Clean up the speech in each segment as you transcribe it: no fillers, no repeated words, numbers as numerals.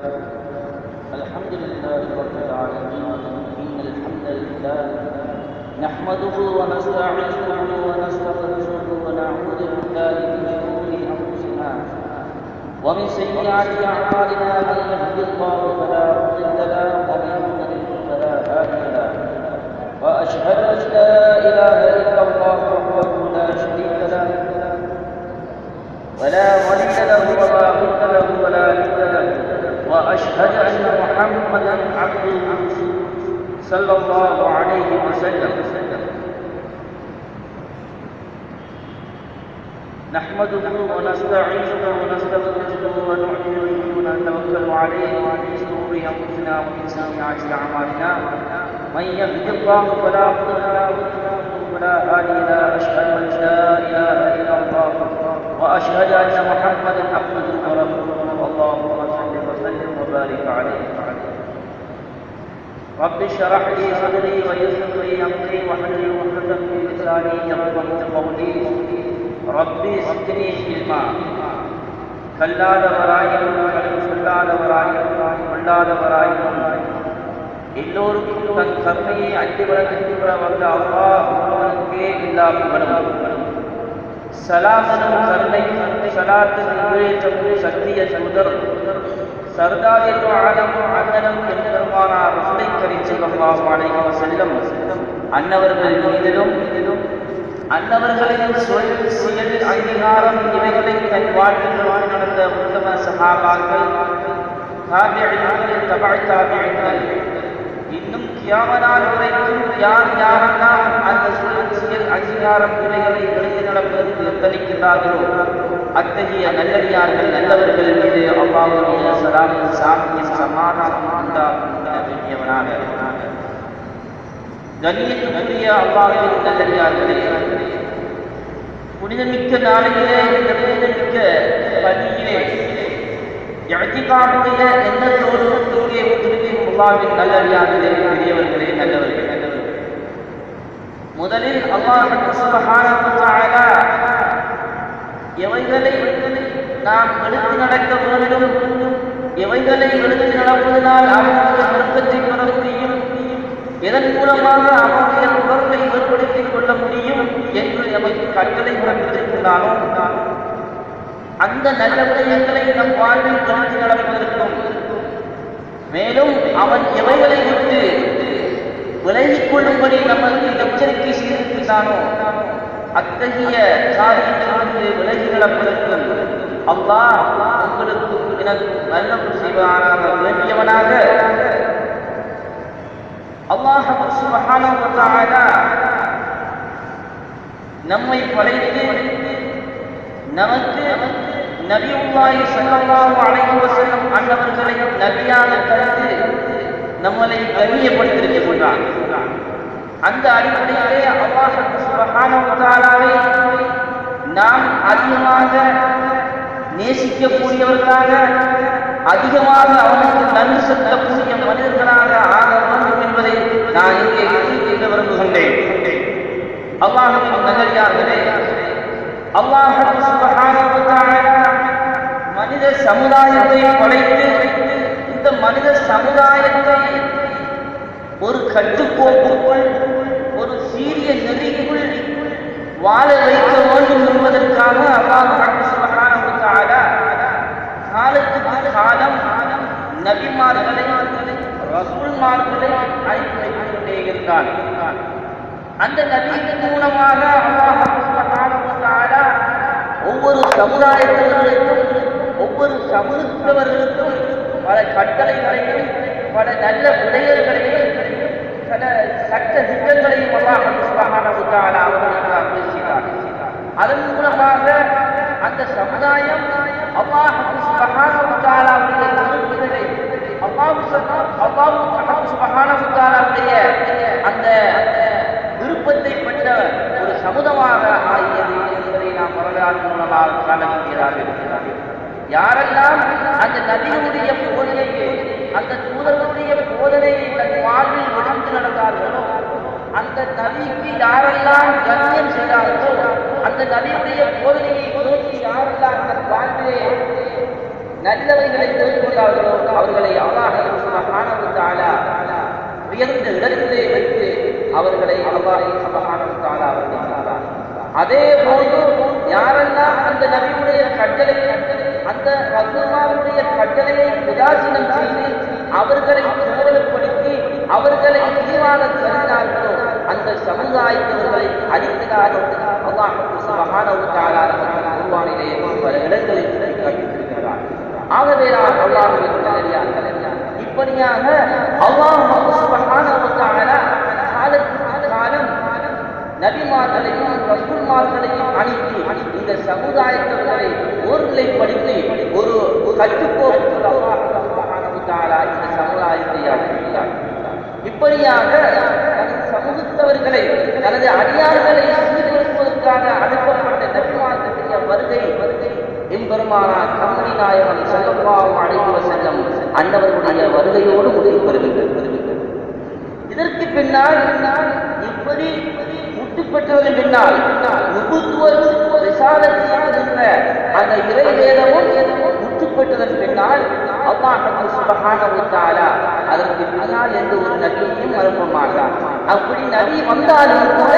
الحمد لله رب العالمين. إن الحمد لله نحمده ونستعينه ونستغفره ونعوذ بالله من شرور أنفسنا ومن سيئات أعمالنا. من يهد الله فلا مضل له ومن يضلل فلا هادي له. وأشهد أن لا إله إلا الله وحده لا شريك له ولا ولي له ولا ضد له ولا ند له. وأشهد أن محمدا عبده صلى الله عليه وسلم. نحمده ونستعينه ونستغفره ونؤمن به ونتوكل عليه من شرور أنفسنا ومن سيئات أعمالنا. من يهد الله فلا مضل له ولا هادي له. أشهد أن لا إله إلا الله وأشهد أن محمدا عبده ورسوله. اللهم صل وسلم وبارك عليه. رب اشرح لي صدري ويسر لي أمري واحلل عقدة من لساني يفقهوا قولي. ربي زدني علما. கல்லாதவராயும் சொல்லாதவராயும் கொள்ளாதவராயும் எல்லோருக்கும் தன் கருணையை அண்டிவர வந்த அல்லாஹ் ஒருவனுக்கே எல்லா புகழும். சலாமனும் கருணையும் சலாத்தின் நிறைவேற்றமும் சத்திய தூதர் சர்தாரில் ஆலம் அண்ணனும் பெருமானார் ரசூலை கரீம் ஸல்லல்லாஹு அலைஹி வஸல்லம் அன்னவர்கள் மீதிலும் அன்னவர்களின் சொல் செயல் அங்கீகாரம் இவைகளை தன் வாழ்வில் நடந்த உத்தம சஹாபாக்கள் தாபிஈன்கள் தபஅ தாபிஈன்கள் இன்னும் கியாம நாள் வரைக்கும் யாரெல்லாம் அந்த சொல் செயல் அங்கீகாரம் இவைகளை எடுத்து நடப்பதற்கு எத்தனிக்கின்றார்களோ அத்தகைய நல்லடியார்கள் நல்லவர்கள் மீது அல்லாஹ்வுடைய ஸலாமும் சாந்தியும் சமாதானமும் உண்டாகவேண்டியவனாக. கண்ணியத்துக்குரிய அல்லாஹ்வின் நல்லடியார்களே, புனிதமிக்க நாளிலே இந்த புனிதமிக்க பள்ளியிலே இஅ்திகாஃபுடைய எண்ணத்தோடு இங்கே திரும்பியும் அல்லாஹ்வின் நல்லடியார்களே, பெரியவர்களே, நல்லவர்களே, முதலில் அல்லாஹ் சுப்ஹானஹு வ தஆலா எவைகளை நாம் எடுத்து நடக்க வேண்டும், எவைகளை எடுத்து நடப்பதனால் அவனுடைய நெருக்கத்தை பெற முடியும், இதன் மூலமாக அவனுடைய உணர்வை ஏற்படுத்திக் கொள்ள முடியும் என்று எமக்கு கட்டளை பிறப்பித்திருக்கிறானோ அந்த நல்ல விடயங்களை நம் வாழ்வில் எடுத்து நடப்பதற்கும், மேலும் அவன் எவைகளை விட்டு விலகிக் கொள்ளும்படி நமக்கு எச்சரிக்கை செய்திருக்கிறானோ அத்தகைய காரியத்திலிருந்து விலகி நடப்பதற்கும் அல்லாஹ் உங்களுக்கு எனக்கு நல்ல செய்வானாக வேண்டியவனாக. அல்லாஹ் சுப்ஹானஹு வ தஆலா நம்மை படைத்து நமக்கு நபியுல்லாஹி ஸல்லல்லாஹு அலைஹி வஸல்லம் அன்னவர்களை நபியாக தந்து நம்மளை கண்ணியப்படுத்தியிருக்கிறான். அந்த அடிப்படையிலே அல்லாஹ் சுப்ஹானஹு வ தஆலாவை நாம் அதிகமாக நேசிக்கக்கூடியவர்களாக, அதிகமாக அவனுக்கு நன்றி செலுத்தக்கூடிய மனிதர்களாக ஆக வேண்டும் என்பதை நான் இங்கே கூற விரும்புகின்றேன். அல்லாஹ்வின் நல்லடியார்களே, அல்லாஹ் சுப்ஹானஹு வ தஆலா மனித சமுதாயத்தை படைத்து இந்த மனித சமுதாயத்தை ஒரு கட்டுக்கோப்புக்குள், ஒரு சீரிய நெறிக்குள் வாழ வைக்க வேண்டும் என்பதற்காக அல்லாஹ் சுப்ஹானஹு வ தஆலா காலத்துக்கு காலம் நபிமார்களை ரசூல்மார்களை அனுப்பி கொண்டே இருந்தான். அந்த நபியின் மூலமாக அல்லாஹ் சுப்ஹானஹு வ தஆலா ஒவ்வொரு சமுதாயத்தினருக்கும் ஒவ்வொரு சமூகத்தவர்களுக்கும் பல கட்டளைகளையும் பல நல்ல விடயங்களையும் பல சட்ட திட்டங்களையும் அல்லாஹ் சுப்ஹானஹு வ தஆலா அவர்களுக்கு அறிவித்தார். அதன் மூலமாக அந்த சமுதாயம் அல்லாஹ் சுப்ஹானஹு வ தஆலாவுடைய விருப்பங்களை அல்லாஹ் சுப்ஹானஹு வ தஆலாவுடைய அந்த விருப்பத்தை பெற்ற ஒரு சமுதாயமாக ஆகியது என்பதை நாம் வரலாறு மூலமாக காணக்கூடியதாக. யாரெல்லாம் அந்த நபியுடைய போதனையை, அந்த தூதர்களுடைய போதனையை தன் வாழ்வில் எடுத்து நடந்தார்களோ, அந்த நபிக்கு யாரெல்லாம் கண்ணியம் செய்தார்களோ, அந்த நபியுடைய போதனையை நோக்கி யாரெல்லாம் தன் வாழ்விலே நல்லவைகளை தெரிந்து கொண்டார்களோ அவர்கள் உயர்ந்த இடத்திலே வைத்து அவர்களை அல்லாஹ் சுப்ஹானஹு வ தஆலா அவர்கள் சொன்னார். அதே போன்று யாரெல்லாம் அந்த நபியுடைய கட்டளை அந்த ரசூலுல்லாஹ்வுடைய கட்டளையை உதாசீனம் செய்து அவர்களை கேவலப்படுத்தி அவர்களை இழிவாக கருதினார்களோ அந்த சமுதாயத்தவர்களை அழிக்கிறார்கள். அல்லாஹ் சுப்ஹானஹு வ தஆலா குர்ஆனிலே பல இடங்களில் காட்டியிருக்கிறார். ஆகவே அல்லாஹ்வின் நல்லடியார்களே, இப்படியாக அல்லாஹ் சுப்ஹானஹு வ தஆலா காலம் நபிமார்களையும் ரசூல்மார்களையும் அனுப்பி இந்த சமுதாயத்தவர்களை ஒருநிலைப்படுத்தி ஒரு கட்டுக்கோப்புக்கு அல்லாஹ் சுப்ஹானஹு வ தஆலா இந்த சமுதாயத்தை ஆக்கினார். இப்படியாக தனது சமூகத்தவர்களை தனது அடியார்களை சீர்திருத்துவதற்காக அனுப்பப்பட்ட நபிமார்களுடைய வருகை எம்பெருமானார் கண்மணி நாயகம் ஸல்லல்லாஹு அலைஹி வஸல்லம் அன்னவர்களுடைய வருகையோடு முடிவு பெறுகிறது. இதற்கு பின்னால் இப்படி முற்று பெற்றதன் பின்னால் அந்த இறை வேதமும் முற்று பெற்றதன் பின்னால் அல்லாஹ் சுப்ஹானஹு வ தஆலா அதற்கு பின்னால் எந்த ஒரு நபியையும் அனுப்ப மாட்டார். அப்படி நபி வந்தாலும் கூட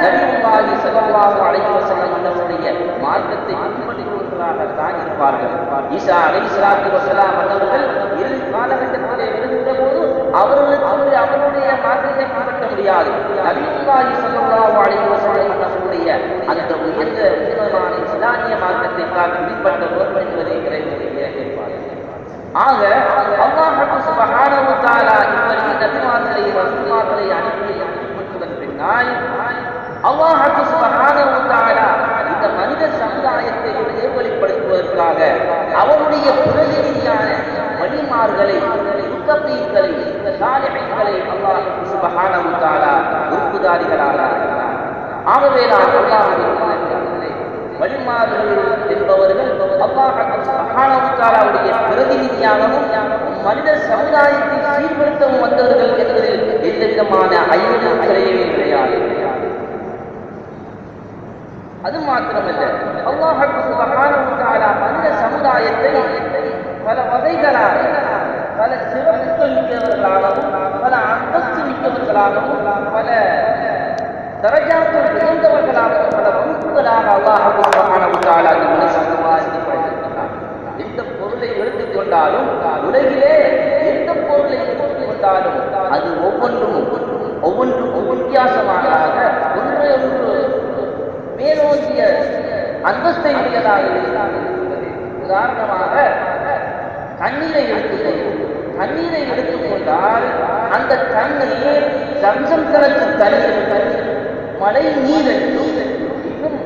நபியுல்லாஹி ஸல்லல்லாஹு அலைஹி வஸல்லம் அன்னவருடைய மார்க்கத்தை பின்பற்றுவதற்காகத்தான் இருப்பார்கள். ஈசா அலைஹிஸ்ஸலாத்து வஸலாம் அன்னவர்கள் இறுதி காலகட்டத்திலே வருகின்ற போது அவர்களுக்கு அவருடைய மார்க்கத்தை பின்பற்ற முடியாது. நபியுல்லாஹி ஸல்லல்லாஹு அலைஹி வஸல்லம் அன்னவருடைய அந்த உயர்ந்த உன்னதமான இஸ்லாமிய மார்க்கத்தை தான் பின்பற்ற வேண்டும் என்பதை இறைவனுடைய ஏற்பாடு. ஆக அல்லாஹ் சுப்ஹானஹு வ தஆலா இப்படி நபிமார்களை ரசூல்மார்களை அனுப்பி அனுப்பிவிட்டதன் பின்னால் அல்லாஹ் சுப்ஹானஹு வ தஆலா இந்த மனித சமுதாயத்தை ஏற்படுத்துவதற்காக அவருடைய பிரதிநிதியான வலிமார்களை முத்தகீன்களை சாலிஹீன்களை அல்லாஹ் சுப்ஹானஹு வ தஆலா உறுப்புதாரிகளாக ஆக்கினார். ஆகவே அல்லாஹ்வின் வலிமார்கள் என்பவர்கள் அல்லாஹ் சுப்ஹானஹு வ தஆலாவுடைய பிரதிநிதியாகவும் மனித சமுதாயத்தை சீர்படுத்தவும் வந்தவர்கள் என்பதில் எந்தவிதமான ஐயமும் கிடையாது. அது மாத்திரமல்ல, அல்லாஹ் சுப்ஹானஹு வ தஆலா மனித சமுதாயத்தை பல வகைகளாக பல சிறப்புகள் மிக்கவர்களாகவும் பல அந்தஸ்து மிக்கவர்களாகவும் பல தரஜாக்கள் உயர்ந்தவர்களாகவும் பல வகுப்புகளாக அல்லாஹ் சுப்ஹானஹு வ தஆலா இந்த மனித சமுதாயத்தை படைத்திருக்கிறார். எந்த பொருளை எடுத்துக்கொண்டாலும் உலகிலே எந்த பொருளை எடுத்துக்கொண்டாலும் அது ஒவ்வொன்றும் வித்தியாசமானதாக ஒன்றை ஒன்று மேலோங்கிய அந்தஸ்தை உடையதாக இருக்கிறது. உதாரணமாக தண்ணீரை எடுத்துக்கொண்டால் அந்த தண்ணீர் ஜம்சம் கலக்கு தண்ணீர் மழை நீர் இன்னும்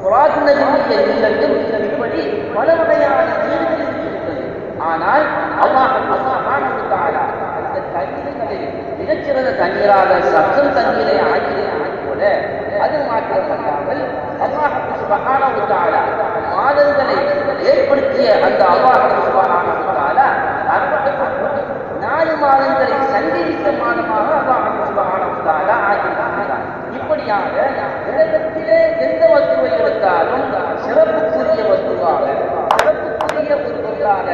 புராதனத்திய நீரையும் இப்படி பல வகையான நீர்கள் இருக்கிறது. ஆனால் அல்லாஹ் சுப்ஹானஹு வ தஆலா அந்த தண்ணீர்களை மிகச்சிறந்த தண்ணீராக ஜம்சம் தண்ணீரை ஆக்கியது அது மாத்திரமல்லாமல் அல்லாஹ் சுப்ஹானஹு வ தஆலா மாதங்களை ஏற்படுத்திய அந்த அல்லாஹ் சுப்ஹானஹு வ தஆலா 4 மாதங்களை சங்கீத மாதமாக அல்லாஹ் சுப்ஹானஹு வ தஆலா ஆக்கினார். இப்படியாக உலகத்திலே எந்த வஸ்துவை எடுத்தாலும் சிறப்புக்குரிய வஸ்துவாக சிறப்புக்குரிய ஒரு பொருளாக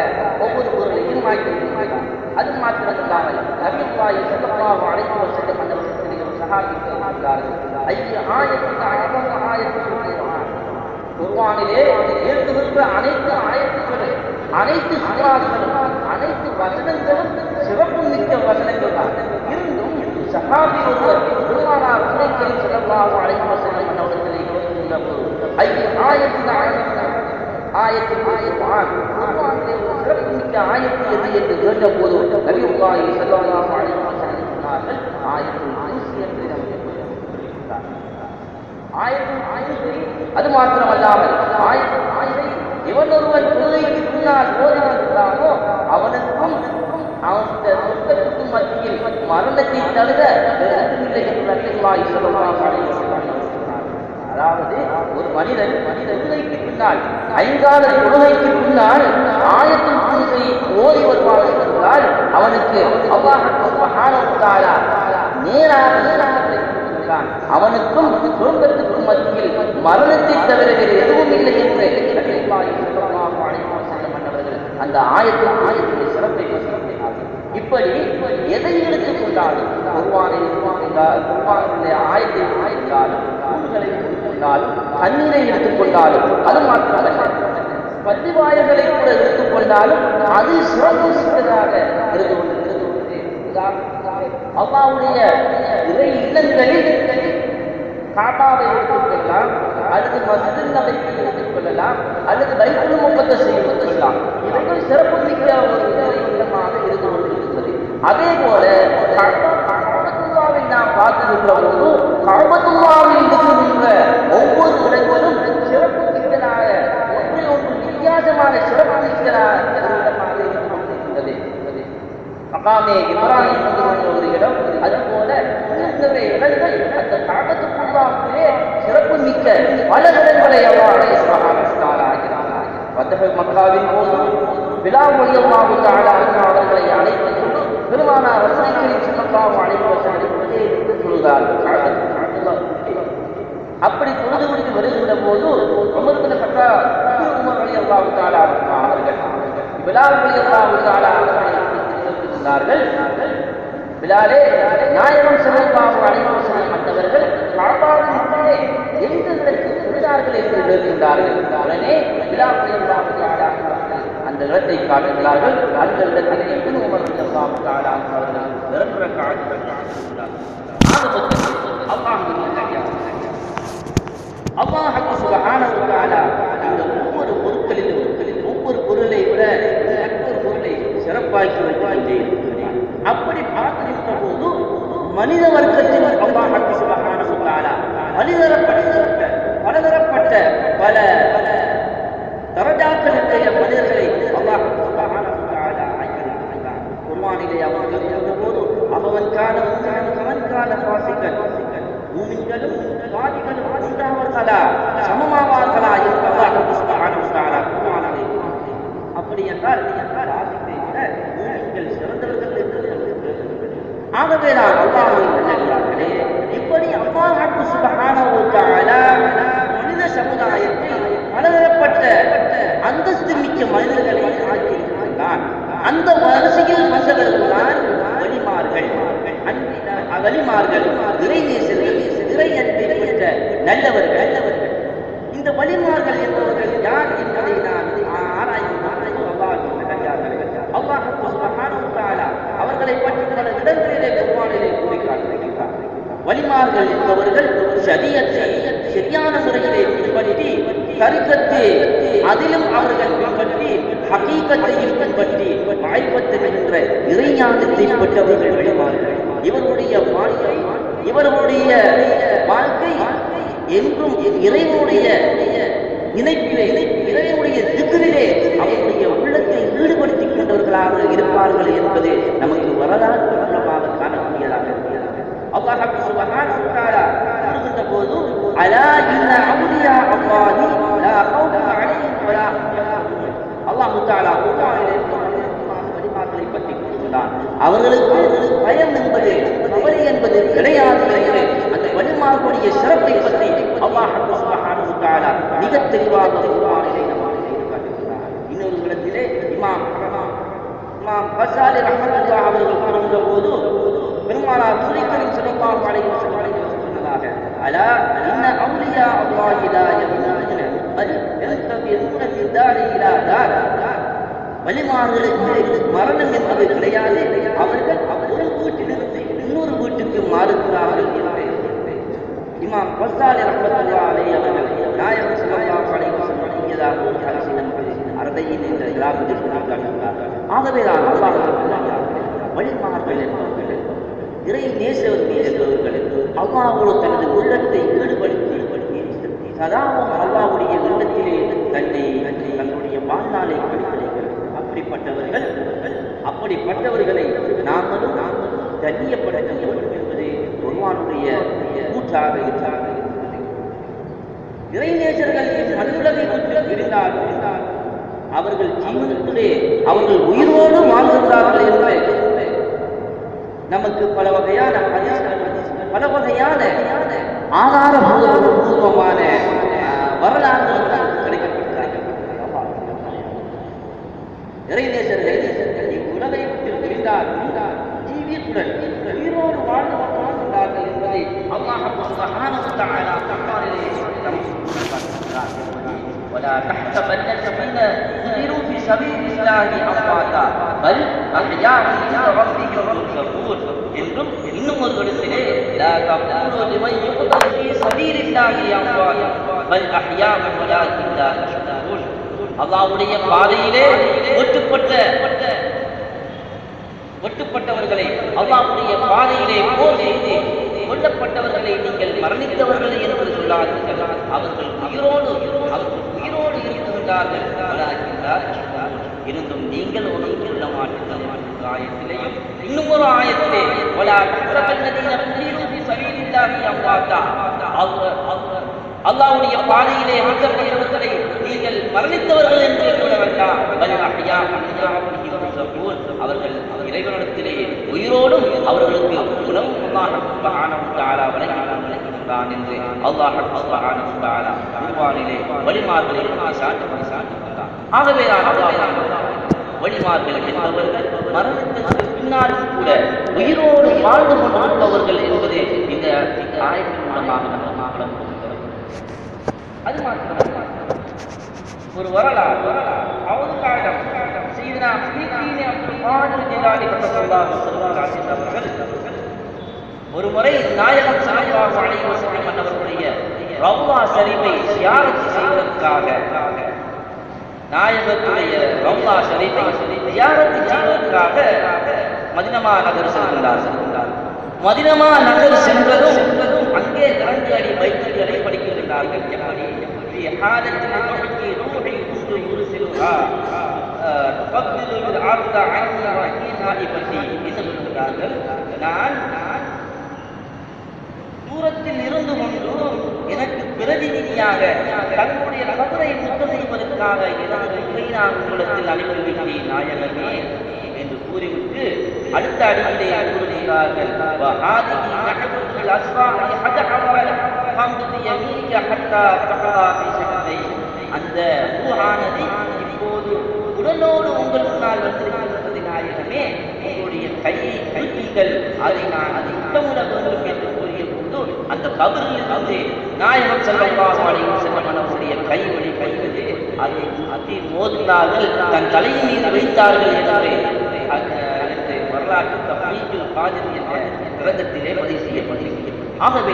ஒவ்வொரு பொருளையும் ஆக்கியிருக்கிறார். அது மாத்திரமல்லாமல் நபியுல்லாஹி ஸல்லல்லாஹு அலைஹி வஸல்லம் அன்னவர்களுடைய சஹாபிகள் குர்ஆனிலே ஏற்றுகின்ற அனைத்து ஆயத்துக்களும் அனைத்து சூறாக்களும் அனைத்து வசனங்களும் சிறப்பு மிக்க வசனங்கள் தான். இருந்தும் சஹாபி ஒருவர் பெருமானார் ஸல்லல்லாஹு அலைஹி வஸல்லம் அவர்களை கேட்கின்ற போது குர்ஆனிலே சிறப்பு மிக்க ஆயத்து எது என்று கேட்டபோது நபியுல்லாஹி ஸல்லல்லாஹு அலைஹி வஸல்லம் சொன்னார்கள், ஆயத்துல் குர்ஸி என்று அது மாத்திரமல்லாமல் இவன் ஒருவன் தொழுகைக்கு பின்னால் ஓதினானோ அவனுக்கும் அந்த சொர்க்கத்துக்கும் மத்தியில் மரணத்தை தழுத இல்லை என்று ரசூலுல்லாஹி ஸல்லல்லாஹு அலைஹி வஸல்லம் சொன்னார். அதாவது ஒரு மனிதன் தொழுகைக்கு பின்னால் 5 கால தொழுகைக்கு பின்னால் ஆயத்துல் குர்ஸி ஓதி வருவான் என்றால் அவனுக்கு அல்லாஹ் சுப்ஹானஹு வ தஆலா நேராக அவனுக்கும் சொர்க்கத்துக்கும் மத்தியில் மரணத்தை தவிர வேறு எதுவும் இல்லை என்று ரசூலுல்லாஹி ஸல்லல்லாஹு அலைஹி வஸல்லம் அவர்கள் அந்த ஆயத்தின் சிறப்பை பேசினார்கள். இப்படி எதை எடுத்துக்கொண்டாலும் குர்ஆனுடைய ஆயத்தை எடுத்துக்கொண்டாலும் நூல்களை எடுத்துக்கொண்டாலும் தண்ணீரை எடுத்துக்கொண்டாலும் அது மாத்திரமல்ல பள்ளிவாயல்களை கூட எடுத்துக்கொண்டாலும் அது சிறப்பு மிக்கதாக இருந்து கொண்டிருக்கிறது. அல்லாஹ்வுடைய இறை இல்லங்களில் காபாவை எடுத்துக்கொள்ளலாம், அல்லது மஸ்ஜித் நபவியை எடுத்துக்கொள்ளலாம், அல்லது பைத்துல் முகத்தஸை எடுத்துக்கொள்ளலாம். இவைகள் சிறப்பு மிக்க ஒரு இறை இல்லமாக இருந்து கொண்டிருக்கிறது. அதே போல கஅபத்துல்லாவை நாம் பார்த்திருக்கிற போது கஅபத்துல்லாவில் இருக்கின்ற ஒவ்வொரு இடங்களும் சிறப்பு மிக்கதாக ஒன்று வித்தியாசமான சிறப்பு மிக்கதாக இடமாக இருந்து கொண்டிருக்கிறது. மகாமே இப்ராஹிம் என்கிற ஒரு இடம், அதுபோல நிறைய இடங்கள் அந்த கஅபத்துல்லாவிலே சிறப்பு மிக்க பல இடங்களை அல்லாஹ் சுப்ஹானஹு வ தஆலா ஆக்கினார். ஃபத்ஹ் மக்காவின் போது பிலால் ரலியல்லாஹு தஆலா அவர்களை அழைத்து கொண்டு பெருமானார் ரசூல் கரீம் ஸல்லல்லாஹு அலைஹி வஸல்லம் தொழுதார்கள். அப்படி தொழுது முடித்து வருகின்ற போது உமர் இப்னு கத்தாப் உமர் ரலியல்லாஹு தஆலா அவர்கள் பிலால் ரலியல்லாஹு தஆலா சொன்னார்கள், பிலாலே, நாயகம் ஸல்லல்லாஹு அலைஹி வஸல்லம் மற்றவர்கள் கஅபாவிலே எந்த இடத்தில் தொழுதார்கள் என்று எழுதுகின்றார்கள். உடனே பிலால் ரலியல்லாஹு தஆலா அந்த இடத்தை காட்டுகிறார்கள். அந்த இடத்திலே இப்னு உமர் ரலியல்லாஹு தஆலா அவர்கள் இரண்டு ரக்அத்துகள் அல்லாஹ் சுப்ஹானஹு வ தஆலா இந்த ஒவ்வொரு பொருட்களிலும் ஒவ்வொரு பொருளை விட மற்றொரு பொருளை சிறப்பாக்கி வைத்திருக்கிறார். அப்படி பார்க்கின்ற போது மனித வர்க்கத்தில் அல்லாஹ் சுப்ஹானஹு வ தஆலா பலதரப்பட்ட பல தரஜாக்களுடைய மனிதர்களை அல்லாஹ் சுப்ஹானஹு வ தஆலா ஆக்கியிருக்கிறார். குர்ஆனிலே அவர் சொல்கிற போது அவன் கான ஃபாசிகன் மூமின்களும் பாவிகளும் அவர்களா சமமாவார்களா என்று அல்லாஹ் சுப்ஹானஹு வ தஆலா குர்ஆனிலே அப்படி என்றால் பாவிகளை விட மூமின்கள் சிறந்தவர்கள் என்று. ஆகவே நான் அல்லாஹ்வின் நல்லடியார்களே, இப்படி அல்லாஹ் சுப்ஹானஹு வ தஆலா மனித சமுதாயத்தை பலதரப்பட்ட அந்தஸ்து மிக்க மனிதர்களை ஆக்கியிருக்கிறான். அந்த வரிசையில் வந்தவர்கள்தான் வலிமார்கள், இறைநேசர்கள், இறை அன்பை பெற்ற நல்லவர்கள். இந்த வலிமார்கள் என்பவர்கள் யார் என்பதை நான் ஆராய்ந்து அல்லாஹ் சுப்ஹானஹு வ தஆலா அவர்களை பற்றி பல இடங்களிலே குர்ஆனிலே கூறி காட்டுகிறார். வலிமார்கள் என்பவர்கள் ஷரியத்தை சரியான முறையிலே பின்பற்றி, தரிகத்தை அதிலும் அவர்கள் பின்பற்றி, ஹகீகத்தையும் பின்பற்றி, மாரிஃபத் என்கின்ற இறைஞானத்தை பெற்றவர்கள் வலிமார்கள். இவர்களுடைய வாழ்க்கை என்றும் இறைவனுடைய இணைப்பிலே, இறைவனுடைய திக்ரிலே அவருடைய உள்ளத்தை ஈடுபடுத்திக் கொண்டவர்களாக இருப்பார்கள் என்பது நமக்கு வரலாற்று மூலமாக காணக்கூடியதாக இருக்கிறது. அல்லாஹ் சுப்ஹானஹு வ தஆலா கூறுகின்ற போது அலா இன்ன அவுலியா அல்லாஹி லா ஹவுஃபுன் அலைஹிம் வ லா ஹும் யஹ்சனூன். அல்லாஹ் தஆலா குர்ஆனிலே வலிமார்களை பற்றி கூறுகிறார். அவர்களுக்கு பயம் என்பது, கவலை என்பது கிடையாது என்று அந்த வலிமார்களுடைய சிறப்பை பற்றி அல்லாஹ் சுப்ஹானஹு வ தஆலா மிக தெளிவாக குர்ஆனிலே நமக்கு காட்டுகிறார். இன்னொரு இடத்திலே இமாம் கஸாலி ரஹ்மத்துல்லாஹி அவர்கள் கூறுகின்ற போது பெருமானார் ரசூல் கரீம் ஸல்லல்லாஹு அலைஹி வஸல்லம் சொன்னதாக அலா இன்ன அவுலியா அல்லாஹி லா யமூதுன பல் யன்தபிதுன பிதாரி இலா தார். வலிமார்களுக்கு மரணம் என்பது கிடையாது, அவர்கள் ஒரு வீட்டிலிருந்து இன்னொரு வீட்டுக்கு மாறுகிறார்கள் என்று இமாம் கஸாலி ரஹ்மத்துல்லாஹி அலைஹி அவர்கள் நாயகம் ஸல்லல்லாஹு அலைஹி வஸல்லம் கூறியதாக ஒரு ஹதீஸில் அரபையில் இந்த இலாபத்தில் காட்டுகிறார்கள். ஆகவே தான் அல்லாஹ் வலிமார்கள் என்பவர்கள் இறை நேசவர்கள் என்பவர்கள் அல்லாஹ்வோடு தனது உள்ளத்தை ஈடுபடுத்தி சதாவும் அல்லாஹ்வுடைய உள்ளத்திலே தன்னுடைய வாழ்நாளை கழிக்கிறார்கள். அப்படிப்பட்டவர்களை நாங்களும் கண்ணியப்படுத்த வேண்டும் என்பது குர்ஆனுடைய கூற்றாக இருக்கிறது. இறைநேசர்கள் மண்ணுலகை விட்டு பிரிந்தார்கள், அவர்கள் ஜீவனத்திலே அவர்கள் உயிரோடு வாழ்கிறார்கள் என்று நமக்கு பல வகையான பல வகையான ஆதாரபூர்வமான வரலாறுகள் கிடைக்கப்பட்டார்கள். இறைநேசர்கள் உலகை விட்டு பிரிந்தார், உயிர்ப்புடன் உயிரோடு வாழ்ந்து கொண்டிருக்கிறார்கள் என்பதை அல்லாஹ் சுப்ஹானஹு வ தஆலா குர்ஆனிலே சொல்லியிருக்கிறார். ولا تحسبن الذين قتلوا في سبيل الله امواتا بل احياء عند ربهم يرزقون என்றும் இன்னும் ஒரு இடத்திலே لا تقولوا لمن يقتل في سبيل الله امواتا بل احياء ولكن لا تشعرون. அல்லாஹ்வுடைய பாதையிலே ஒட்டுப்பட்டவர்களை அல்லாஹ்வுடைய பாதையிலே போர் செய்து கொல்லப்பட்டவர்களை நீங்கள் மரணித்தவர்கள் என்று சொல்லாதீர்கள். அவர்கள் உயிரோடு இருக்கின்றார்கள். இருந்தும் நீங்கள் ஒன்றும் சொல்ல மாட்டீர்கள். ஆயத்திலேயும் இன்னும் ஒரு ஆயத்திலே அல்லாஹ்வுடைய பாதையிலே கொல்லப்பட்டவர்களை நீங்கள் மரணித்தவர்கள் என்று சொல்ல வேண்டாம். அவர்கள் இறைவனிடத்திலே உயிரோடும் அவர்களுக்கு உணவு வழங்குகின்றான் என்று அல்லாஹ் சுப்ஹானஹு வ தஆலா குர்ஆனிலே வலிமார்களை சாட்டுகின்றான். ஆகவே வலிமார்கள் என்பவர்கள் மரணத்திற்கு பின்னாலும் கூட உயிரோடு வாழ்ந்து கொண்டிருப்பவர்கள் என்பது இந்த ஆயத்தின் மூலமாக நாம் அது மாத்திரம் ஒரு வரலாறு அவரு காலம் சீதனா அப்துல் காதிர் ஜிலானி அவர்கள் ஒரு முறை நாயகம் ஸல்லல்லாஹு அலைஹி வஸல்லம் அவர்களுடைய ரவ்லா ஷரீஃபை ஜியாரத் செய்வதற்காக நாயகத்துடைய ரவ்லா ஷரீஃபை ஜியாரத் செய்வதற்காக மதீனா நகர் சென்றார்கள். மதீனா நகர் சென்றதும் அங்கே 2 அடி பைத்துகளை படிக்கின்றார்கள். எப்படி في حالة تحكي روحي كنت يرسلها تقبل العرض عني رحي نائبتي என்று சொல்கிறார்கள். நான் தூரத்தில் இருந்து கொண்டு எனக்கு பிரதிநிதியாக தன்னுடைய கபரை சுத்தம் செய்வதற்காக எனது உலகத்தில் அனுப்பிவிட்டேன் நாயகமே என்று கூறிவிட்டு அடுத்த அடியிலே கூறுகிறார்கள். அந்த ரூஹானது இப்போது உடலோடு உங்கள் முன்னால் வந்திருக்கிறது நாயகமே, உங்களுடைய கையை கைகள் அதை நான் அது இட்டமுட வேண்டும் என்று கூறிய போது அந்த கபரில் வந்து நாயகம் ஸல்லல்லாஹு அலைஹி வஸல்லம் அவருடைய கை வழி கைவது அதை அதி மோதினார்கள், தன் தலையின் மீது வைத்தார்கள் என்று வரலாற்று தஃபீக்குல் காதிர் என்ற கிரந்தத்திலே பதிவு செய்யப்பட்டிருக்கிறது. ஆகவே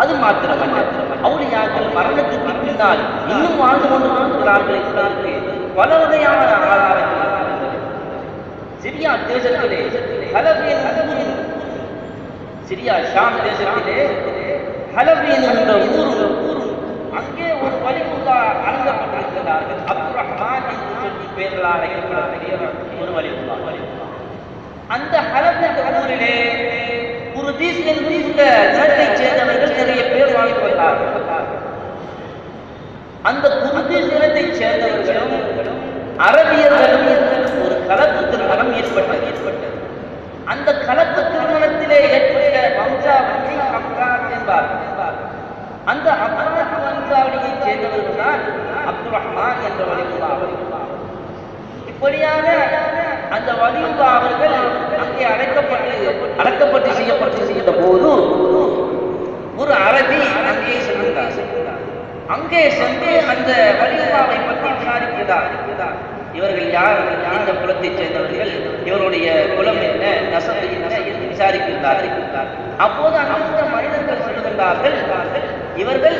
அது மாத்திரமல்ல, அவுலியாக்கள் மரணத்துக்கு பின்னால் இன்னும் வாழ்ந்து கொண்டிருக்கிறார்கள் என்பதற்கு பல வகையான ஆதாரங்கள். சிரியா தேசத்திலே சிரியா ஷாம் தேசத்திலே ஹலப் என்கின்ற ஊர் அங்கே ஒரு வலிமுல்லா அடங்கப்பட்டிருக்கிறார்கள். அப்துல் ரஹ்மான் என்று சொல்லி பெயர்களால் அழைக்கப்படக்கூடிய ஒரு வலிமுல்லா. அந்த ஹலப் என்ற ஊரிலே குர்தீஸ் என்கின்ற இனத்தைச் சேர்ந்தவர்கள் நிறைய பேர் வாழ்ந்து வந்தார்கள். அந்த குர்தீஸ் இனத்தைச் சேர்ந்தவர்களும் அரபியர்களும் ஒரு கலப்பு திருமணம் ஏற்பட்டது. அந்த கலப்பு திருமணத்திலே ஏற்பட்ட வம்சாவளியை அப்ராத் என்பார்கள். அந்த அப்ராத் வம்சாவளியைச் சேர்ந்தவர்கள் தான் அப்துல் ரஹ்மான் என்ற வலிமுல்லா. இப்படியாக அந்த வலியுல்லா அவர்கள் அங்கே அடக்கப்பட்டு செய்யப்பட்டிருக்கின்ற போது ஒரு அரபி அங்கே சென்றார். அங்கே சென்று அந்த வலியுல்லாவை பற்றி விசாரிக்கிறார். இவர்கள் யார், இந்த குலத்தைச் சேர்ந்தவர்கள், இவருடைய குலம் என்ன, நசபு என்ன என்று விசாரிக்கிறார்கள். அப்போது அந்த மனிதர்கள் சொல்லுகின்றார்கள், இவர்கள்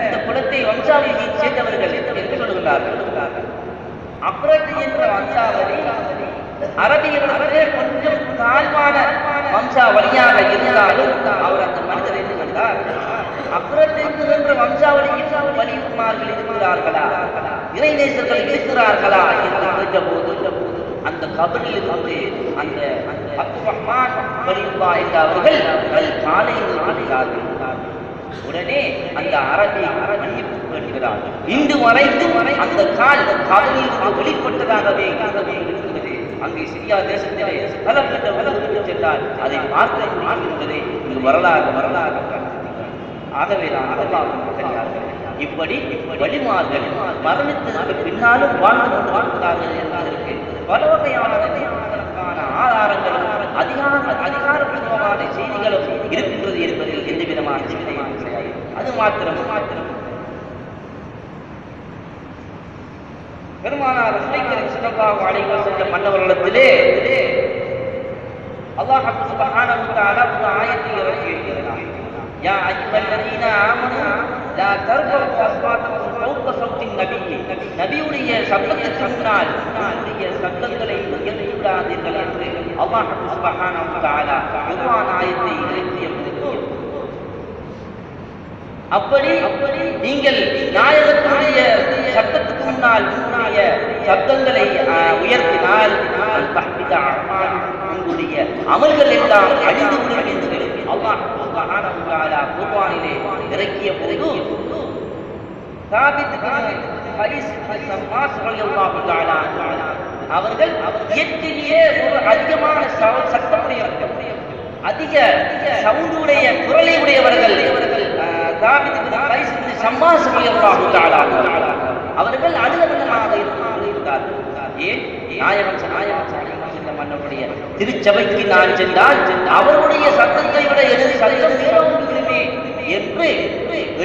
இந்த குலத்தை வம்சாவளியைச் சேர்ந்தவர்கள் என்று சொல்லுகின்றார்கள். அப்ரத் என்ற வம்சாவளி அரபியர்களே கொஞ்சம் தாழ்வான வம்சாவளியாக இருந்தாலும் அவர் அந்த மனிதர் என்று கண்டார். அப்ரத் என்கின்ற வம்சாவளியில் வலியுமார்கள் இருக்கிறார்களா, இறைநேசர்கள் இருக்கிறார்களா என்று கேட்ட போது அந்த கபரில் இருந்து அந்த அப்துல் ரஹ்மான் வலியுல்லா என்ற அவர்கள் காலையில் இருக்கிறார்கள். உடனே அந்த அரபி மன்னிப்பு கேட்கிறார். இன்று வரைக்கும் அந்த கால் கபரில் வெளிப்பட்டதாகவே இருக்கிறது. அங்கே சிரியா தேசத்திலே சென்றால் அதை பார்க்க முடிகின்றது. இங்கு வரலாறு. ஆகவே நான் அல்லாஹ் இப்படி வலிமார்கள் மரணத்திற்கு பின்னாலும் வாழ்ந்து கொண்டிருக்கிறார்கள் என்பதற்கு பல வகையான மாத்திரம் பெருமானார் ஸல்லல்லாஹு அலைஹி வஸல்லம் மன்னவர்களிடத்திலே அல்லாஹ் சுப்ஹானஹு வ தஆலா ஒரு ஆயத்தை இறக்கி இருக்கிறார். யா அய்யுஹல்லதீன ஆமனூ லா தர்ஃபஉ அஸ்வாத்தக்கும் ஃபௌக ஸௌத்தின் நபிய்யி, நபியுடைய சப்தத்துக்கு முன்னால் உங்களுடைய சப்தங்களை உயர்த்தி விடாதீர்கள் என்று அல்லாஹ் சுப்ஹானஹு வ தஆலா குர்ஆன் ஆயத்தை இறக்கிய போது, அப்படி நீங்கள் நாயகத்துடைய சப்தத்துக்கு முன்னால் உங்களுடைய சப்தங்களை உயர்த்தினால் உங்களுடைய அமல்கள் எல்லாம் அழிந்து விடும் என்று அல்லாஹ் சுப்ஹானஹு வ தஆலா குர்ஆனிலே இறக்கிய போது, சாபித் பின் கைஸ் பின் ஷம்மாஸ் ரலியல்லாஹு தஆலா அவர்கள் இயற்கையிலேயே ஒரு அதிகமான சத்தமுடையவர்கள், அதிக சவுண்டுடைய குரலை உடையவர்கள். சாபித் பின் கைஸ் பின் ஷம்மாஸ் ரலியல்லாஹு தஆலா அவர்கள் அனுபவமாக இருந்தார்கள். ஏன்? நாயகம் மன்னனுடைய திருச்சபைக்கு நான் சென்றால் அவருடைய சத்தத்தை விட எனது சத்தம் மிகவும் விடுமே என்று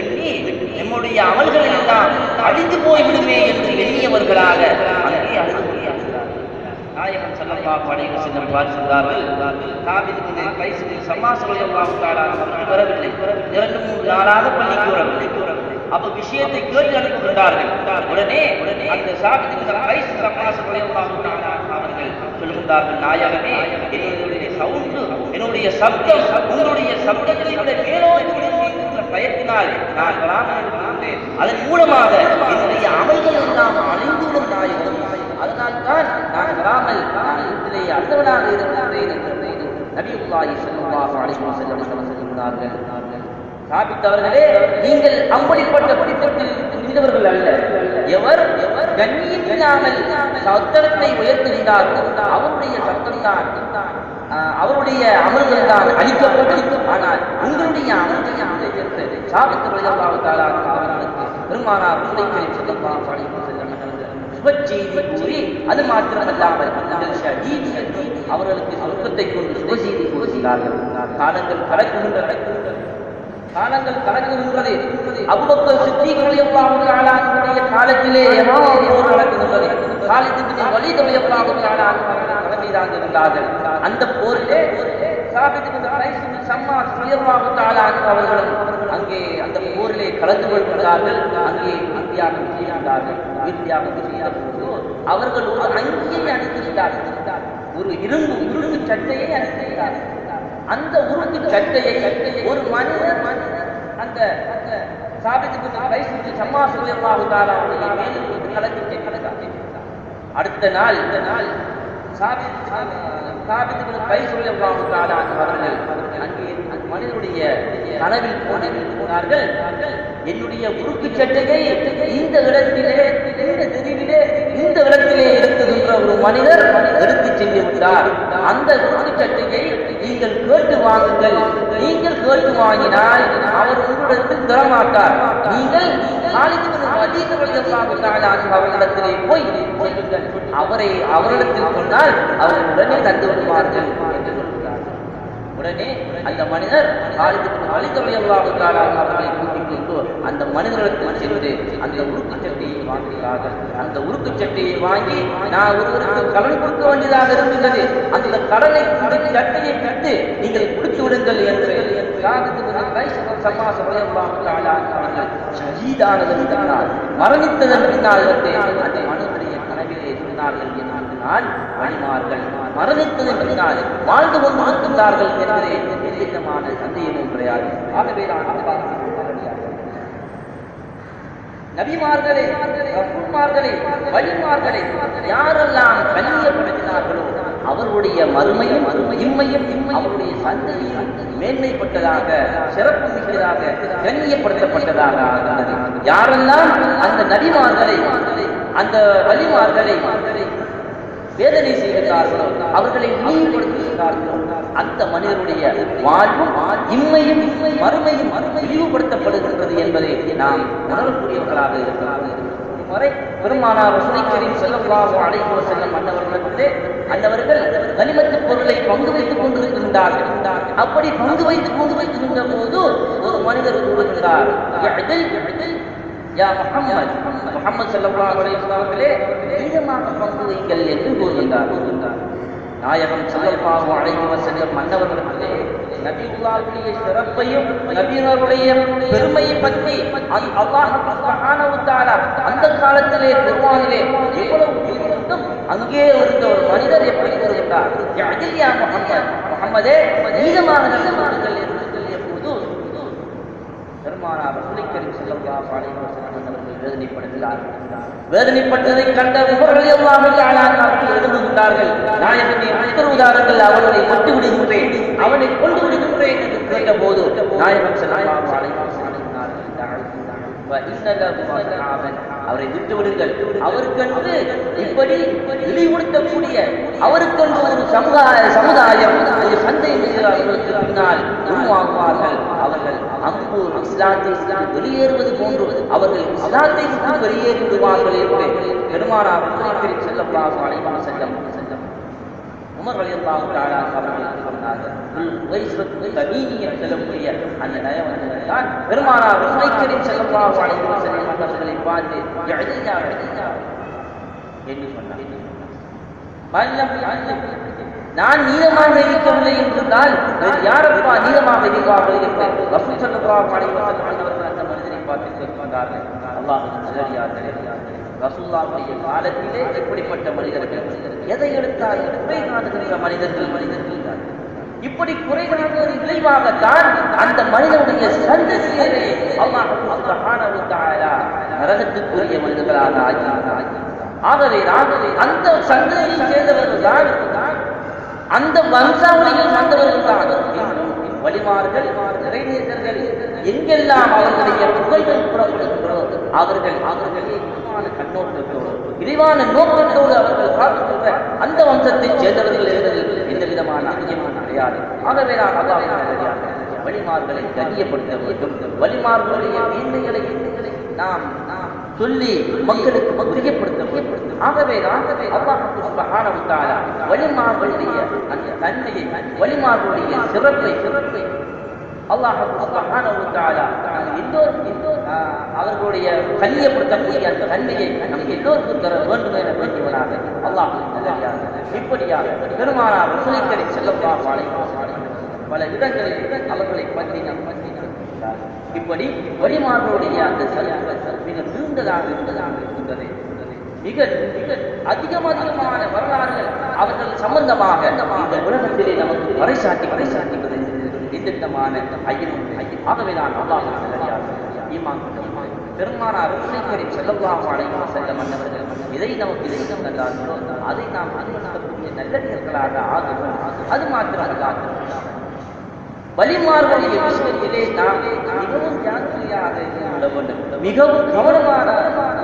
எண்ணி நம்முடைய அமல்கள் எல்லாம் அழிந்து போய்விடுமே என்று எண்ணியவர்களாக அங்கே அழுது நாயகம் ஸல்லல்லாஹு அலைஹி வஸல்லம் பார்க்கிறார்கள். சாபித் பின் கைஸ் பின் ஷம்மாஸ் ரலியல்லாஹு தஆலா அவர்கள் வரவில்லை, 2-3 நாளாக பள்ளிக்கு வரவில்லை. அப்ப விஷயத்தை கேட்டு அனுப்புகின்றார்கள். உடனே அந்த சாபித் பின் கைஸ் பின் ஷம்மாஸ் ரலியல்லாஹு தஆலா அவர்கள் சொல்லுகின்றார்கள், நாயகமே, என்னுடைய சவுண்டு, என்னுடைய சப்தம் உங்களுடைய சப்தத்தை விட மேலோங்கி என்ற பயத்தினால் நான் வராமல் இருக்கிறேன். அதன் மூலமாக என்னுடைய அமல்கள் எல்லாம் அழிந்துவிடும் நாயகம். அதனால் தான் நான் வராமல் வீட்டிலே அந்தவனாக இருக்கிறேன் என்று நபியுல்லாஹி ஸல்லல்லாஹு அலைஹி வஸல்லம் சொல்லுகிறார்கள். சாபித் அவர்களே, நீங்கள் அப்படிப்பட்ட பிடித்தத்தில் இருந்தவர்கள் அல்ல. எவர் கண்ணியம் இல்லாமல் சத்தத்தை உயர்த்துகிறார்களோ அவருடைய சத்தம் தான், அவருடைய அமல்கள் தான் அளிக்கப்பட்டு, ஆனால் உங்களுடைய அமல்களை உயர்த்து சாபித் ரலியல்லாஹு தஆலா அவர்களுக்கு பெருமானார் ஸல்லல்லாஹு அலைஹி வஸல்லம் சுபச்செய்தி கூறி, அது மாத்திரமல்லாமல் அவர்களுக்கு சொர்க்கத்தை கொண்டு சுபசெய்தி கூறுகிறார்கள். காலங்கள் கலக்குகின்றது. அபூபக்கர் சித்தீக் ரலியல்லாஹு தஆலா அவருடைய காலத்திலே போர் நடக்குகின்றது. காலித் இப்னு வலீத் ரலியல்லாஹு தஆலா தலைமை தாங்குகிறார்கள். அந்த போரிலே சாபித் பின் கைஸ் பின் ஷம்மாஸ் ரலியல்லாஹு தஆலா அவர்களும் அங்கே அந்த போரிலே கலந்து கொள்கிறார்கள். அங்கே வித்தியாசம் செய்கிறார்கள். அவர்கள் ஒரு அங்கியை அணிந்திருந்தார்கள், ஒரு இரும்பு சட்டையை அணிந்திருந்தார்கள். அந்த உருக்கு சட்டையை ஒரு மனிதர் அந்த சாபித் பின் கைஸ் பின் ஷம்மாஸ் ரலியல்லாஹு தஆலா அவருடைய மேல் கலக்கி அடுத்த நாள் சாபித் பின் கைஸ் ரலியல்லாஹு தஆலா அவர்கள் அங்கே மனிதனுடைய கனவில் போனார்கள். என்னுடைய உருக்கு சட்டையை இந்த இடத்திலே, இந்த தெருவிலே, இந்த இடத்திலே இருக்குகின்ற ஒரு மனிதர் எடுத்து சென்று விட்டார். அந்த உருக்கு சட்டையை நீங்கள் கேட்டு வாங்குங்கள். நீங்கள் கேட்டு வாங்கினால் அவர் உங்களிடத்தில் தரமாட்டார். நீங்கள் காலித் பின் வலீத் ரலியல்லாஹு தஆலா அவர்களிடத்திலே போய் சொல்லுங்கள். அவரிடத்தில் சொன்னால் அவர் உடனே தந்து விடுவார்கள் என்று சொல்கிறார். உடனே அந்த மனிதர் காலித் பின் வலீத் ரலியல்லாஹு தஆலா அவர்களை கூட்டிக் கொண்டு அந்த மனிதர்களுக்கு சென்று அந்த உருக்கு சட்டையை வாங்குகிறார்கள். அந்த உருக்கு சட்டையை வாங்கி, நான் ஒருவருக்கு கடன் கொடுக்க வேண்டியதாக இருக்கின்றது, அந்த கடனை சட்டையை கட்டு நீங்கள் கொடுத்து விடுங்கள் என்று ஷஹீதானதன் பின்னால், மரணித்ததன் பின்னால் அந்த மனிதனுடைய கனவிலே சொன்னார்கள் என்றால், மணிமார்கள் மரணித்ததன் பின்னால் வாழ்ந்து கொண்டிருக்கின்றார்கள் என்பதே எந்தவிதமான சந்தேகமும் கிடையாது. ஆகவே நபிமார்களே, ரசூல்மார்களே, வலிமார்களே யாரெல்லாம் கண்ணியப்படுத்தினார்களோ அவருடைய மறுமையும் இம்மையும் அவருடைய சந்ததியும் மேன்மைப்பட்டதாக, சிறப்பு மிக்கதாக, கண்ணியப்படுத்தப்பட்டதாக ஆகிறது. யாரெல்லாம் அந்த நபிமார்களை, அந்த வலிமார்களை வேதனை செய்கிறார்களோ, அவர்களை இழிவுபடுத்துகிறார்களோ, அந்த மனிதனுடைய வாழ்வும் இம்மையும் மறுமையும் இழிவுபடுத்தப்படுகின்றது என்பதை நாம் உணரக்கூடியவர்களாக இருக்கிறார்கள். பெருமானார் ரசூலுல்லாஹி ஸல்லல்லாஹு அலைஹி வஸல்லம் அன்னவர்கள் கனிமத்து பொருளை பங்கு வைத்துக் கொண்டிருக்கின்றார்கள். அப்படி பங்கு வைத்துக் கொண்டிருக்கின்ற போது ஒரு மனிதர் கூறுகின்றார், முஹம்மது ஸல்லல்லாஹு அலைஹி வஸல்லம் அவர்களே, மீதமாக பங்கு வைங்கள் என்று கூறுகின்றார். நாயகம் ஸல்லல்லாஹு அலைஹி வஸல்லம் மன்னவர்களுக்கு நபியுல்லாஹ்வுடைய சிறப்பையும் நபியினருடைய பெருமையை பற்றி அல்லாஹ் சுப்ஹானஹு வ தஆலா அந்த காலத்திலே குர்ஆனிலே எவ்வளவு சொல்லியிருந்தும் அங்கே இருந்த ஒரு மனிதர் எப்படி கூறுகின்றார், யஅதில் யா முஹம்மதே, மீதமாக சொல்லுங்கள் என்று சொல்லிய போது பெருமானார் ரசூல் கரீம் ஸல்லல்லாஹு அலைஹி வஸல்லம் அவர்கள் வேதனைப்படுகிறார்கள். வேதனைப்பட்டதை கண்ட உமர் ரலியல்லாஹு தஆலா அவர்கள் எழுதுகின்றார்கள், நாயகமே உத்தரவுதாரர்கள் அவர்களை விட்டு விடுகின்றேன், அவனை கொண்டு விடுகின்றேன் என்று கேட்ட போது நாயகம் ஸல்லல்லாஹு அலைஹி வஸல்லம் அவரை விட்டு விடுங்கள், அவருக்கென்று இப்படி இழிவுபடுத்தக்கூடிய அவருக்கென்று ஒரு சமுதாயம் ஒரு சந்தை அவர்களுக்கு பின்னால் உருவாகுவார்கள். அவர்கள் அங்கு இஸ்லாத்தை வெளியேறுவது போன்று அவர்கள் இஸ்லாத்தை வெளியேறி விடுவார்கள் என்று பெருமானார் ஸல்லல்லாஹு அலைஹி வஸல்லம் உமர் ரலியல்லாஹு தஆலா அவர்கள் சொன்னார்கள். செல்லக்கூடிய அந்த நயம் தான் பெருமானார் ஸல்லல்லாஹு அலைஹி வஸல்லம் அவர்களை பார்த்து என்று சொன்னார். நான் நீளமாக இருக்கவில்லை என்றால் யாரப்பா நீளமாக இருப்பார்கள் என்று ரசூல் ஸல்லல்லாஹு அலைஹி வஸல்லம் அவர்கள் அந்த மனிதரை பார்த்து சொல்கிறார்கள். அல்லாஹ்வின் நல்லடியார்களே, ரசூலுல்லாஹ்வுடைய காலத்திலே இப்படிப்பட்ட மனிதர்கள் எதை எடுத்தால் குறை காணுகின்ற மனிதர்கள் இப்படி குறை காணுவதன் விளைவாகத்தான் அந்த மனிதனுடைய சந்ததியை அல்லாஹ் சுப்ஹானஹு வ தஆலா நரகத்துக்குரிய மனிதர்களாக ஆக்கினார். ஆகவே அந்த சந்ததியை சேர்ந்தவர்கள் தான், அந்த வம்சாவளியில் வந்தவர்கள் தான் வலிமார்கள், இறைநேசர்கள். எங்கெல்லாம் அவர்களுடைய புகழ்கள் புறப்படுகின்றோ அவர்கள் விரிவான கண்ணோட்டத்தோடு விரிவான நோக்கத்தோடு அவர்கள் பார்க்கின்ற அந்த வம்சத்தைச் சேர்ந்தவர்கள் என்பதில் எந்த விதமான ஐயமும் கிடையாது. ஆகவே நான் அல்லாஹ் வலிமார்களை கண்ணியப்படுத்த வேண்டும். வலிமார்களுடைய மேன்மைகளை நாம் சொல்லி மக்களுக்கு தெரியப்படுத்த வேண்டும். ஆகவே அல்லாஹ் சுப்ஹானஹு வ தஆலா வலிமார்களுடைய அந்த தன்மையை, வலிமார்களுடைய சிறப்பை அல்லாஹ் சுப்ஹானஹு வ தஆலா அவர்களுடைய கண்ணியப்படுத்தக்கூடிய அந்த தன்மையை நமக்கு எல்லோருக்கும் தர வேண்டும் என வேண்டியவனாக அல்லாஹ் இப்படியாக பெருமானார் ரசூல் கரீம் ஸல்லல்லாஹு அலைஹி வஸல்லம் பல இடங்களில் அவர்களை பற்றி நாம் பற்றியிருக்கிறார். இப்படி வலிமார்களுடைய அந்த செல்வங்கள் மிக நீண்டதாக இருக்கின்றது. மிக அதிகமான வரலாறுகள் அவர்கள் சம்பந்தமாக இந்த உலகத்திலே நமக்கு பறைசாட்டுகிறது. எந்த விதமான ஐயமும். ஆகவே நான் அல்லாஹ் பெருமானார் ரசூல் கரீம் ஸல்லல்லாஹு அலைஹி வஸல்லம் அவர்கள் இதை நமக்கு இலக்கம் தந்தார்களோ அதை நாம் அனுபவிக்கக்கூடிய நல்லடியார்களாக ஆகுவோம். அது மாத்திரமல்ல, வலிமார்களுடைய விஷயத்திலே நாம் மிகவும் ஜாக்கிரதையாக இருக்க வேண்டும். மிகவும் கவனமான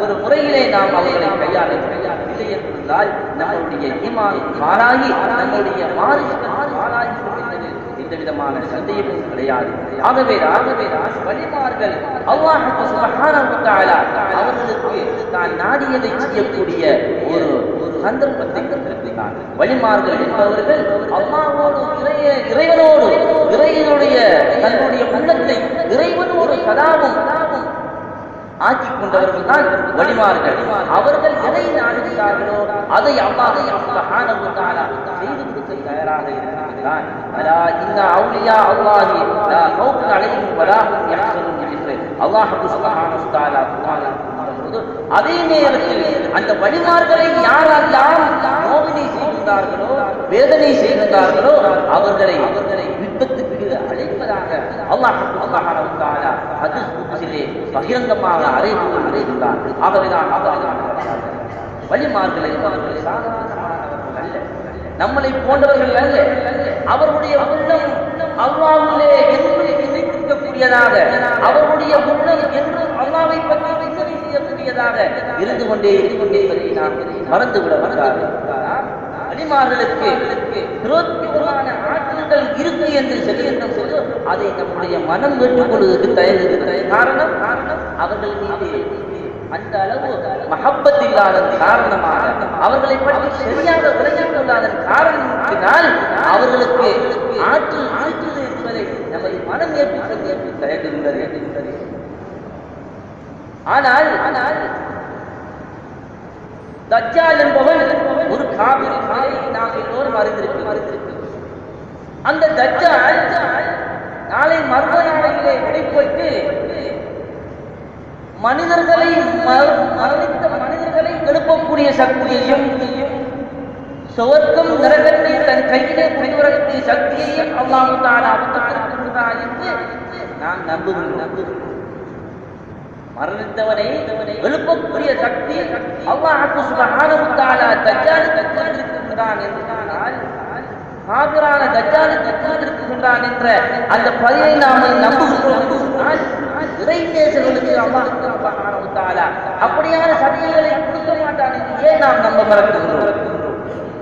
ஒரு முறையிலே நாம் அவர்களை கையாள இல்லை என்றால் நம்மளுடைய ஈமான் மாறாகி நம்முடைய மாறாகி எந்த விதமான சந்தேகமும் கிடையாது. ஆகவே வலிமார்கள் அல்லாஹ் சுப்ஹானஹு வ தஆலா அவர்களுக்கு தான் நாடியதை செய்யக்கூடிய ஒரு சந்தர்ப்பத்தை கொடுத்திருக்கிறார். வலிமார்கள் என்பவர்கள் அல்லாஹ்வோடு இறைவனோடு இறைவனுடைய தன்னுடைய உள்ளத்தை இறைவனோடு சதாவும் ஆக்கிக் கொண்டவர்கள் தான் வலிமார்கள். அவர்கள் எதை நாடுகிறார்களோ அதை அல்லாஹ் சுப்ஹானஹு வ தஆலா செய்து கொடுக்க தயாராக இருக்கிறார். அலா இன்ன அவுலியா அல்லாஹி லா கௌஃபுன் அலைஹிம் வலா ஹும் யஹ்சனுன் என்று அல்லாஹ் சுப்ஹானஹு வ தஆலா கூறும்போது, அதே நேரத்தில் அந்த வலிமார்களை யாரெல்லாம் நோவினை செய்கின்றார்களோ, வேதனை செய்கின்றார்களோ அவர்களை விபத்துக்கு அழைப்பதாக அல்லாஹ் சுப்ஹானஹு வ தஆலா ஹதீஸ் குத்ஸிலே பகிரங்கமாக அறைகின்றார். ஆகவேதான் வலிமார்களை அவர்கள் சாதாரணமானவர்கள் அல்ல, நம்மளை போன்றவர்கள் அல்ல. அவர்களுடைய உள்ளம் அல்லாஹ்விலே என்று நினைக்கக்கூடியதாக, அவர்களுடைய உள்ளம் என்று அல்லாஹ்வை பற்றி சிந்தனை செய்யக்கூடியதாக இருந்து கொண்டே நாம் மறந்துவிட மாட்டார்கள். வலிமார்களுக்கு விரோதமான ஆற்றல்கள் இருக்கு என்று சொல்லுகின்ற போது அதை நம்முடைய மனம் ஏற்றுக்கொள்வதற்கு தயாரிக்கிறது. காரணம் அவர்கள் மீது அந்த அளவு மஹப்பத் இல்லாத காரணமாக அவர்களை பற்றி சரியாக விளங்கிக் கொள்ளாத காரணத்தினால் அவர்களுக்கு ஆற்றல் ஆற்றுது என்பதை நமது மனம் ஏற்றுக்கொள்கின்றது. ஆனால் தஜ்ஜால் என்பவன் ஒரு காவிரி நாம் எல்லோரும் அறிந்திருக்கிறோம். அந்த தஜ்ஜால் நாளை மறுமை நாளையிலே விடைபெற்று மரணித்த மனிதர்களை எழுப்பக்கூடிய சக்தியையும் சுவர்க்கம் நரகத்தை தன் கையிலே கொண்டுவரக்கூடிய சக்தியையும் அல்லாஹ் தஆலா கொடுத்திருக்கிறான் என்று நாம் நம்புகிறோம். மரணித்தவனை எழுப்பக்கூடிய சக்தி அல்லாஹ் சுப்ஹானஹு வ தஆலா தஜ்ஜாலுக்கு கொடுத்திருக்கிறான் என்று சொன்னால் காபிரான தஜ்ஜாலுக்கு கொடுத்திருக்கிறான் என்ற அந்த பதிலை நாம் நம்புகிறோம் என்று சொன்னால் இறைநேசர்களுக்கு அல்லாஹ் சுப்ஹானஹு வ தஆலா அப்படியான சக்திகளை கொடுக்க மாட்டான் என்று ஏன் நாம் நம்ப மறுக்கிறோம்?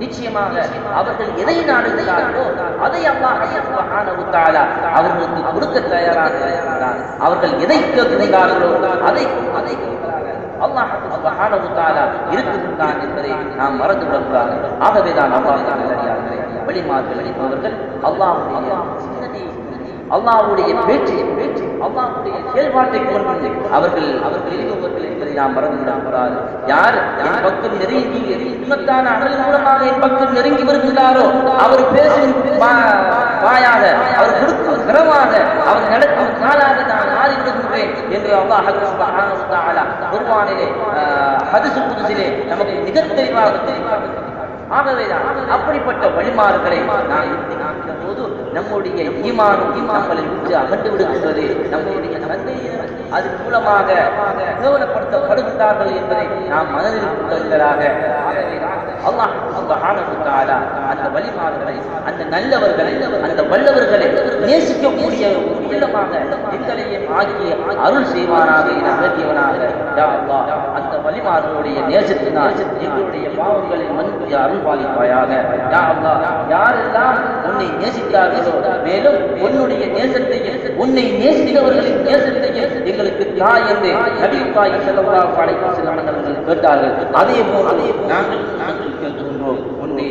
நிச்சயமாக அவர்கள் எதை நாடுகிறார்களோ அதை அல்லாஹ் சுப்ஹானஹு வ தஆலா அவர்களுக்கு கொடுக்க தயாராக இருக்கிறார். அவர்கள் எதை கேட்கிறார்களோ அதை அல்லாஹ் சுப்ஹானஹு வ தஆலா இருக்கின்றான் என்பதை நாம் மறந்துவிடக்கூடாது. ஆகவேதான் அல்லாஹ் வழிமார்கள் அவர்கள் அல்லாஹ்வுடைய பேச்சு அல்லாஹ்வுடைய செயல்பாட்டை கொண்டு அவர்கள் எழுதுவார்கள் என்பதை நாம் மறந்துவிடக்கூடாது. யார் என் பக்கம் நெருங்கி உண்மத்தான அனல் மூலமாக என் பக்கம் நெருங்கி வருகிறாரோ அவர் பேசும் வாயாக அவர் கொடுக்கும் திறமாக அவர் நடக்கும் காலாக நான் மாறிவிடுகின்றேன் என்று அல்லாஹ் சுப்ஹானஹு வ தஆலா குர்ஆனிலே ஹதீஸ் குத்ஸிலே நமக்கு மிக தெளிவாக ஆகவேதான் அப்படிப்பட்ட வழிமாறுகளை நாம் போது நம்முடைய ஈமானும் நம்மளை விட்டு அகன்று விடுகின்றது. நம்முடைய நன்மையை அதன் மூலமாக கேவலப்படுத்தப்படுகின்றார்கள் என்பதை நாம் மனதில் கொள்வதாக அல்லாஹ் சுப்ஹானஹு வ தஆலா அந்த வழிமாறுகளை அந்த நல்லவர்களை அந்த வல்லவர்களை நேசிக்கக்கூடிய உள்ளமாக எங்களையும் ஆகிய அருள் செய்வானாக வேண்டியவனாக யா அல்லாஹ் அந்த வழிமாறுகளுடைய நேசத்தினால் எங்களுடைய பாவங்களை மன்னித்து அருள் பாலிப்பாயாக. யா அல்லாஹ் யாரெல்லாம் உன்னை நேசித்தார்களோ மேலும் உன்னுடைய நேசத்தையும் உன்னை நேசித்தவர்களின் நேசத்தையும் எங்களுக்கு தாய் என்று நபியுல்லாஹி ஸல்லல்லாஹு அலைஹி வஸல்லம் அவர்கள் கேட்டார்கள். அதே போல் நாங்கள் கேட்கின்றோம். உன்னை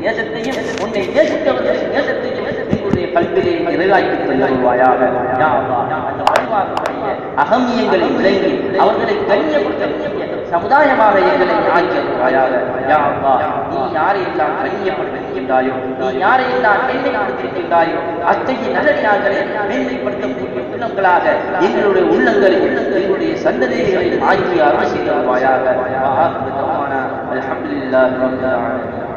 நேசத்தையும் உன்னை நேசித்தவர்களின் நேசத்தையும் எங்களுடைய கல்வியை நிறைவாக்கித் தருவாயாக. யா அல்லாஹ் அந்த வழிமாறுகளுடைய அகமியங்களை விளங்கி அவர்களை கண்ணியப்படுத்தக்கூடிய சமுதாயமாக எங்களை ஆக்கியவாயாக. யா அல்லாஹ் நீ யாரையெல்லாம் கண்ணியப்படுத்தியிருக்கின்றாயோ நீ யாரையெல்லாம் மேன்மைப்படுத்தியிருக்கின்றாயோ அத்தகைய நல்லடியார்களை மேன்மைப்படுத்தக்கூடிய உள்ளங்களாக எங்களுடைய உள்ளங்களை எங்களுடைய சந்ததிகளை ஆக்கி அருள் செய்வாயாக. அல்ஹம்துலில்லாஹி ரப்பில் ஆலமீன்.